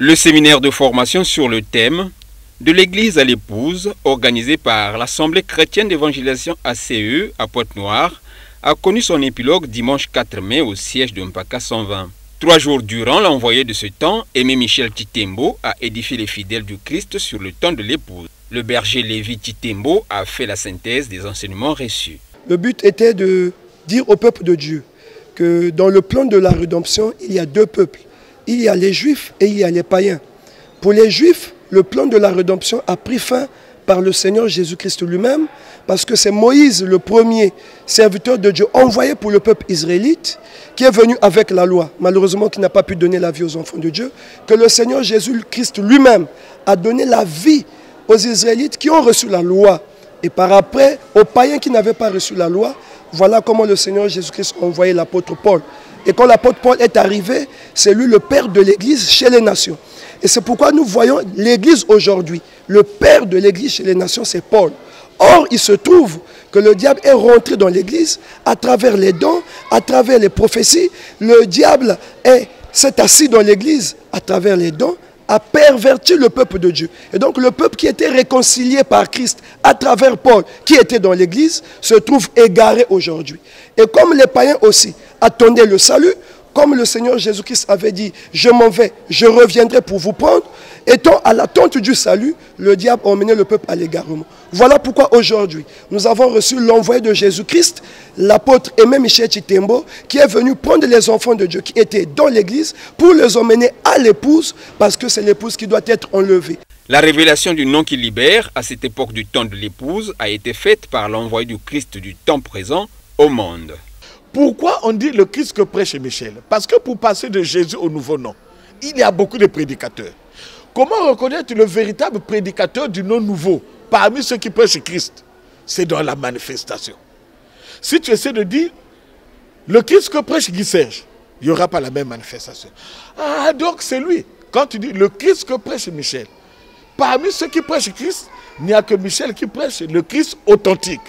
Le séminaire de formation sur le thème de l'Église à l'épouse, organisé par l'Assemblée chrétienne d'évangélisation ACE à Pointe-Noire, a connu son épilogue dimanche 4 mai au siège de Mpaka 120. 3 jours durant, l'envoyé de ce temps, Aimé Michel Titembo, a édifié les fidèles du Christ sur le temps de l'épouse. Le berger Lévi Titembo a fait la synthèse des enseignements reçus. Le but était de dire au peuple de Dieu que dans le plan de la rédemption, il y a deux peuples. Il y a les Juifs et il y a les païens. Pour les Juifs, le plan de la rédemption a pris fin par le Seigneur Jésus-Christ lui-même, parce que c'est Moïse, le premier serviteur de Dieu envoyé pour le peuple israélite, qui est venu avec la loi, malheureusement qui n'a pas pu donner la vie aux enfants de Dieu, que le Seigneur Jésus-Christ lui-même a donné la vie aux Israélites qui ont reçu la loi. Et par après, aux païens qui n'avaient pas reçu la loi, voilà comment le Seigneur Jésus-Christ a envoyé l'apôtre Paul. Et quand l'apôtre Paul est arrivé, c'est lui le père de l'Église chez les nations. Et c'est pourquoi nous voyons l'Église aujourd'hui. Le père de l'Église chez les nations, c'est Paul. Or, il se trouve que le diable est rentré dans l'Église à travers les dons, à travers les prophéties. Le diable s'est assis dans l'Église à travers les dons, a perverti le peuple de Dieu. Et donc le peuple qui était réconcilié par Christ à travers Paul, qui était dans l'Église, se trouve égaré aujourd'hui. Et comme les païens aussi attendaient le salut, comme le Seigneur Jésus-Christ avait dit, je m'en vais, je reviendrai pour vous prendre, étant à l'attente du salut, le diable a emmené le peuple à l'égarement. Voilà pourquoi aujourd'hui, nous avons reçu l'envoyé de Jésus-Christ, l'apôtre Aimé Michel Titembo, qui est venu prendre les enfants de Dieu qui étaient dans l'église pour les emmener à l'épouse, parce que c'est l'épouse qui doit être enlevée. La révélation du nom qui libère, à cette époque du temps de l'épouse, a été faite par l'envoyé du Christ du temps présent au monde. Pourquoi on dit le Christ que prêche Michel? Parce que pour passer de Jésus au nouveau nom, il y a beaucoup de prédicateurs. Comment reconnaître le véritable prédicateur du nom nouveau parmi ceux qui prêchent Christ? C'est dans la manifestation. Si tu essaies de dire le Christ que prêche Guy Serge, il n'y aura pas la même manifestation. Ah, donc c'est lui. Quand tu dis le Christ que prêche Michel, parmi ceux qui prêchent Christ, il n'y a que Michel qui prêche le Christ authentique.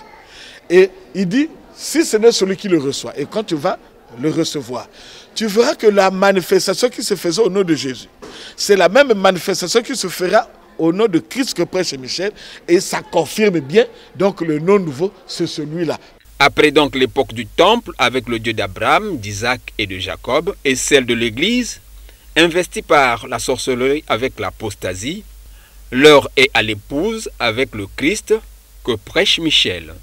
Et il dit, si ce n'est celui qui le reçoit, et quand tu vas le recevoir, tu verras que la manifestation qui se faisait au nom de Jésus, c'est la même manifestation qui se fera au nom de Christ que prêche Michel, et ça confirme bien, donc le nom nouveau, c'est celui-là. Après donc l'époque du temple, avec le Dieu d'Abraham, d'Isaac et de Jacob, et celle de l'Église, investie par la sorcellerie avec l'apostasie, l'heure est à l'épouse avec le Christ que prêche Michel.